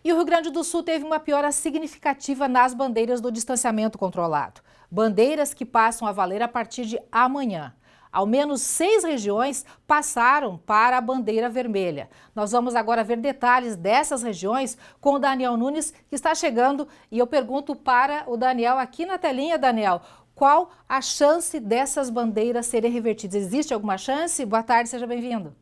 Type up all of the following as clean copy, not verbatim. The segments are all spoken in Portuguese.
E o Rio Grande do Sul teve uma piora significativa nas bandeiras do distanciamento controlado. Bandeiras que passam a valer a partir de amanhã. Ao menos 6 regiões passaram para a bandeira vermelha. Nós vamos agora ver detalhes dessas regiões com o Daniel Nunes, que está chegando. E eu pergunto para o Daniel aqui na telinha, Daniel, qual a chance dessas bandeiras serem revertidas? Existe alguma chance? Boa tarde, seja bem-vindo.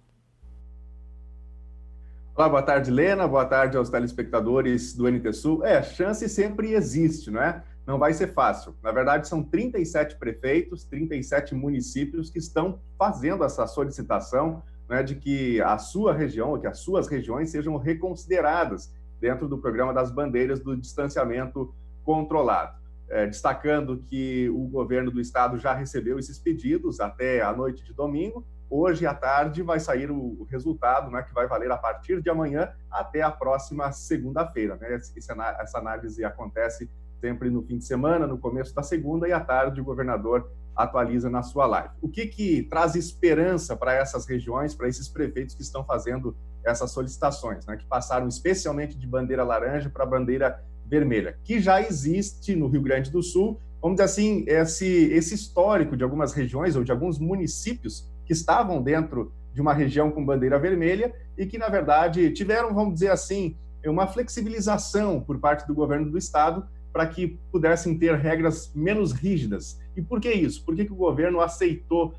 Olá, boa tarde, Lena. Boa tarde aos telespectadores do NT Sul. Chance sempre existe, não é? Não vai ser fácil. Na verdade, são 37 prefeitos, 37 municípios que estão fazendo essa solicitação, né, de que a sua região, ou que as suas regiões sejam reconsideradas dentro do programa das bandeiras do distanciamento controlado. Destacando que o governo do estado já recebeu esses pedidos até a noite de domingo. Hoje à tarde vai sair o resultado, né, que vai valer a partir de amanhã até a próxima segunda-feira, né? Essa análise acontece sempre no fim de semana, no começo da segunda, e à tarde o governador atualiza na sua live. O que traz esperança para essas regiões, para esses prefeitos que estão fazendo essas solicitações, né, que passaram especialmente de bandeira laranja para bandeira vermelha, que já existe no Rio Grande do Sul, vamos dizer assim, esse histórico de algumas regiões ou de alguns municípios que estavam dentro de uma região com bandeira vermelha e que, na verdade, tiveram, vamos dizer assim, uma flexibilização por parte do governo do estado para que pudessem ter regras menos rígidas. E por que isso? Por que o governo aceitou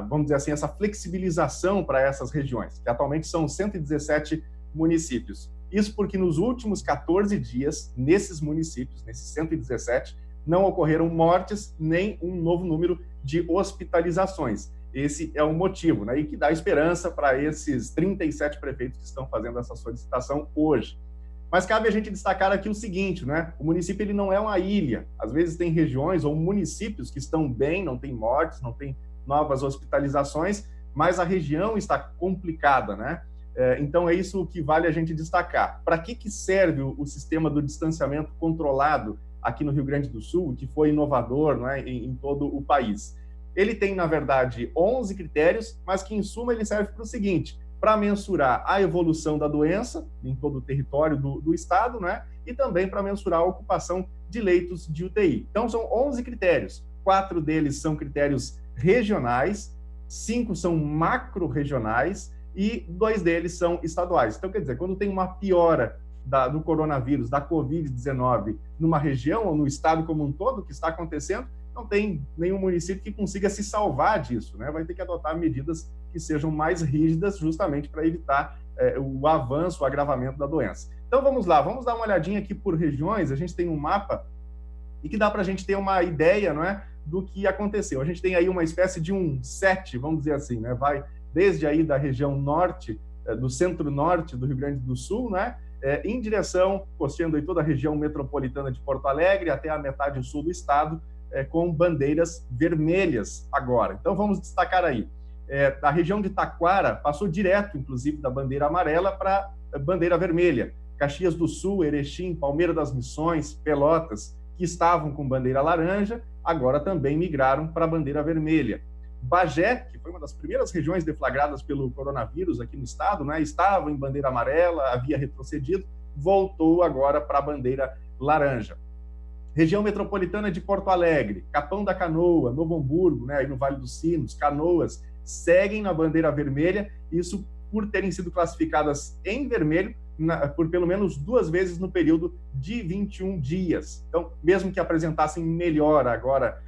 vamos dizer assim, essa flexibilização para essas regiões, que atualmente são 117 municípios? Isso porque nos últimos 14 dias, nesses municípios, nesses 117, não ocorreram mortes nem um novo número de hospitalizações. Esse é o motivo, né? E que dá esperança para esses 37 prefeitos que estão fazendo essa solicitação hoje. Mas cabe a gente destacar aqui o seguinte, né? O município ele não é uma ilha. Às vezes tem regiões ou municípios que estão bem, não tem mortes, não tem novas hospitalizações, mas a região está complicada, né? Então é isso que vale a gente destacar. Para que serve o sistema do distanciamento controlado aqui no Rio Grande do Sul, que foi inovador, não é, em todo o país? Ele tem, na verdade, 11 critérios, mas que, em suma, ele serve para o seguinte: para mensurar a evolução da doença em todo o território do estado, né, e também para mensurar a ocupação de leitos de UTI. Então, são 11 critérios. 4 deles são critérios regionais, 5 são macro-regionais e 2 deles são estaduais. Então, quer dizer, quando tem uma piora do coronavírus, da Covid-19, numa região ou no estado como um todo, que está acontecendo, não tem nenhum município que consiga se salvar disso, né? Vai ter que adotar medidas que sejam mais rígidas, justamente para evitar o avanço, o agravamento da doença. Então, vamos lá, vamos dar uma olhadinha aqui por regiões. A gente tem um mapa e que dá para a gente ter uma ideia, não é, do que aconteceu. A gente tem aí uma espécie de um set, vamos dizer assim, né? Vai desde aí da região norte, do centro-norte do Rio Grande do Sul, né, em direção, costeando aí toda a região metropolitana de Porto Alegre até a metade sul do estado, com bandeiras vermelhas agora. Então vamos destacar aí. A região de Taquara passou direto, inclusive, da bandeira amarela para a bandeira vermelha. Caxias do Sul, Erechim, Palmeira das Missões, Pelotas, que estavam com bandeira laranja, agora também migraram para a bandeira vermelha. Bagé, que foi uma das primeiras regiões deflagradas pelo coronavírus aqui no estado, né, estava em bandeira amarela, havia retrocedido, voltou agora para a bandeira laranja. Região metropolitana de Porto Alegre, Capão da Canoa, Novo Hamburgo, né, aí no Vale dos Sinos, Canoas, seguem na bandeira vermelha, isso por terem sido classificadas em vermelho por pelo menos 2 vezes no período de 21 dias. Então, mesmo que apresentassem melhora agora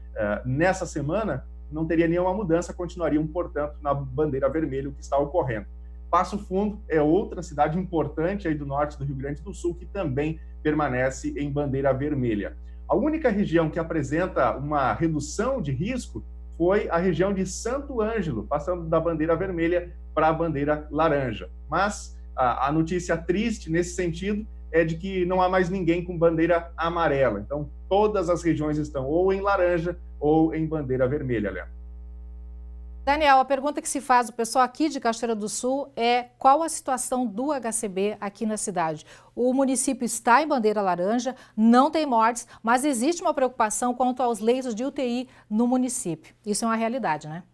nessa semana, não teria nenhuma mudança, continuariam, portanto, na bandeira vermelha, o que está ocorrendo. Passo Fundo é outra cidade importante aí do norte do Rio Grande do Sul, que também permanece em bandeira vermelha. A única região que apresenta uma redução de risco foi a região de Santo Ângelo, passando da bandeira vermelha para a bandeira laranja. Mas a notícia triste nesse sentido é de que não há mais ninguém com bandeira amarela. Então, todas as regiões estão ou em laranja ou em bandeira vermelha, Léo. Daniel, a pergunta que se faz o pessoal aqui de Cachoeira do Sul é qual a situação do HCB aqui na cidade. O município está em bandeira laranja, não tem mortes, mas existe uma preocupação quanto aos leitos de UTI no município. Isso é uma realidade, né?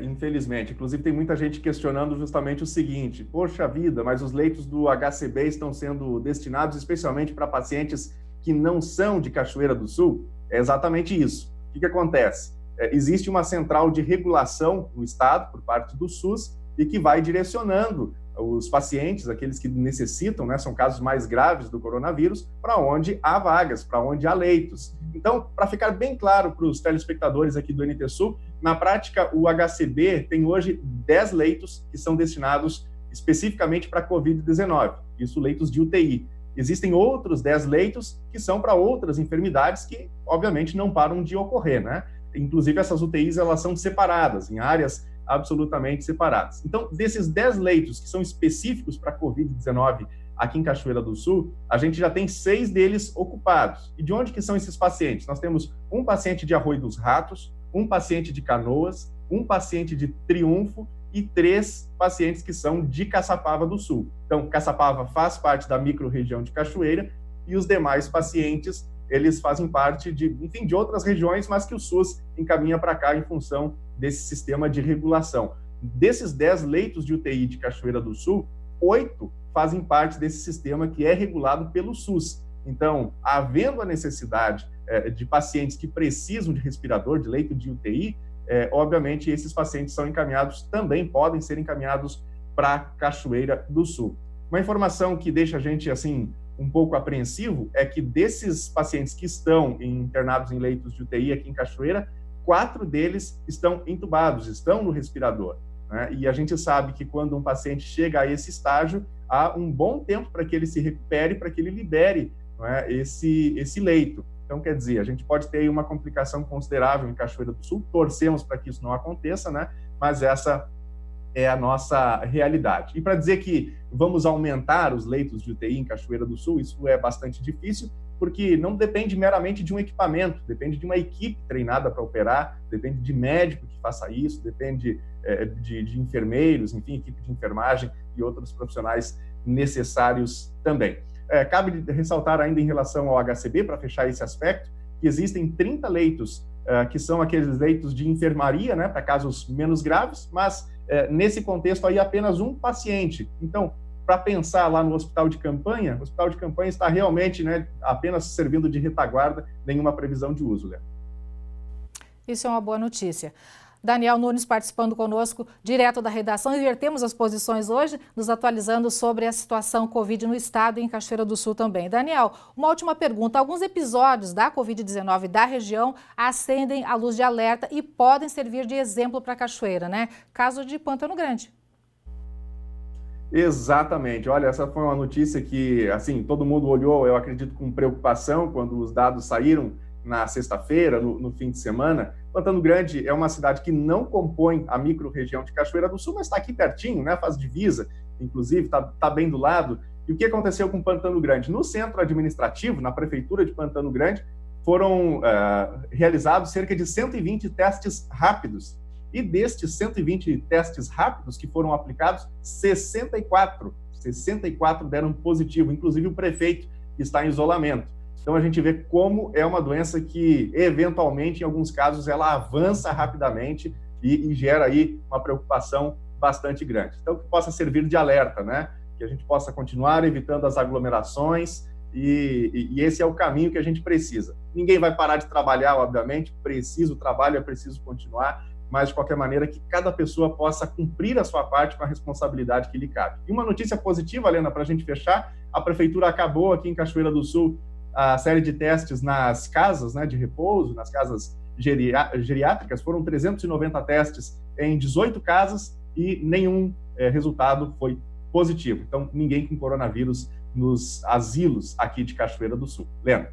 Infelizmente. Inclusive, tem muita gente questionando justamente o seguinte: poxa vida, mas os leitos do HCB estão sendo destinados especialmente para pacientes que não são de Cachoeira do Sul? É exatamente isso. O que acontece? Existe uma central de regulação no estado, por parte do SUS, e que vai direcionando os pacientes, aqueles que necessitam, né, são casos mais graves do coronavírus, para onde há vagas, para onde há leitos. Então, para ficar bem claro para os telespectadores aqui do NT Sul, na prática, o HCB tem hoje 10 leitos que são destinados especificamente para a Covid-19, isso leitos de UTI. Existem outros 10 leitos que são para outras enfermidades que, obviamente, não param de ocorrer, né? Inclusive, essas UTIs, elas são separadas, em áreas absolutamente separadas. Então, desses 10 leitos que são específicos para a Covid-19 aqui em Cachoeira do Sul, a gente já tem 6 deles ocupados. E de onde que são esses pacientes? Nós temos um paciente de Arroio dos Ratos, um paciente de Canoas, um paciente de Triunfo e 3 pacientes que são de Caçapava do Sul. Então, Caçapava faz parte da microrregião de Cachoeira e os demais pacientes, eles fazem parte de outras regiões, mas que o SUS encaminha para cá em função desse sistema de regulação. Desses 10 leitos de UTI de Cachoeira do Sul, 8 fazem parte desse sistema que é regulado pelo SUS. Então, havendo a necessidade de pacientes que precisam de respirador, de leito de UTI, obviamente esses pacientes são encaminhados, também podem ser encaminhados para Cachoeira do Sul. Uma informação que deixa a gente, assim, um pouco apreensivo é que desses pacientes que estão internados em leitos de UTI aqui em Cachoeira, 4 deles estão entubados, estão no respirador, né? E a gente sabe que quando um paciente chega a esse estágio, há um bom tempo para que ele se recupere, para que ele libere, não é, esse leito. Então, quer dizer, a gente pode ter aí uma complicação considerável em Cachoeira do Sul, torcemos para que isso não aconteça, né? Mas essa é a nossa realidade. E para dizer que vamos aumentar os leitos de UTI em Cachoeira do Sul, isso é bastante difícil, porque não depende meramente de um equipamento, depende de uma equipe treinada para operar, depende de médico que faça isso, depende de enfermeiros, enfim, equipe de enfermagem e outros profissionais necessários também. Cabe ressaltar ainda em relação ao HCB, para fechar esse aspecto, que existem 30 leitos que são aqueles leitos de enfermaria, né, para casos menos graves, mas nesse contexto aí apenas um paciente. Então, para pensar lá no hospital de campanha, o hospital de campanha está realmente, né, apenas servindo de retaguarda, nenhuma previsão de uso, Léo. Isso é uma boa notícia. Daniel Nunes participando conosco direto da redação. Invertemos as posições hoje, nos atualizando sobre a situação Covid no estado e em Cachoeira do Sul também. Daniel, uma última pergunta. Alguns episódios da Covid-19 da região acendem a luz de alerta e podem servir de exemplo para Cachoeira, né? Caso de Pantano Grande. Exatamente. Olha, essa foi uma notícia que, assim, todo mundo olhou, eu acredito, com preocupação quando os dados saíram na sexta-feira, no fim de semana. Pantano Grande é uma cidade que não compõe a microrregião de Cachoeira do Sul, mas está aqui pertinho, né? Faz divisa, inclusive, está bem do lado. E o que aconteceu com Pantano Grande? No centro administrativo, na prefeitura de Pantano Grande, foram realizados cerca de 120 testes rápidos. E destes 120 testes rápidos que foram aplicados, 64 deram positivo, inclusive o prefeito que está em isolamento. Então, a gente vê como é uma doença que, eventualmente, em alguns casos, ela avança rapidamente e gera aí uma preocupação bastante grande. Então, que possa servir de alerta, né? Que a gente possa continuar evitando as aglomerações e esse é o caminho que a gente precisa. Ninguém vai parar de trabalhar, obviamente, o trabalho é preciso continuar, mas, de qualquer maneira, que cada pessoa possa cumprir a sua parte com a responsabilidade que lhe cabe. E uma notícia positiva, Helena, para a gente fechar, a prefeitura acabou aqui em Cachoeira do Sul a série de testes nas casas, né, de repouso, nas casas geriátricas. Foram 390 testes em 18 casas e nenhum resultado foi positivo. Então, ninguém com coronavírus nos asilos aqui de Cachoeira do Sul. Lena.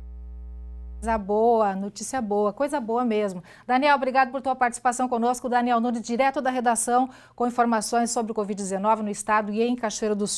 Coisa boa, notícia boa, coisa boa mesmo. Daniel, obrigado por tua participação conosco. Daniel Nunes, direto da redação, com informações sobre o Covid-19 no estado e em Cachoeira do Sul.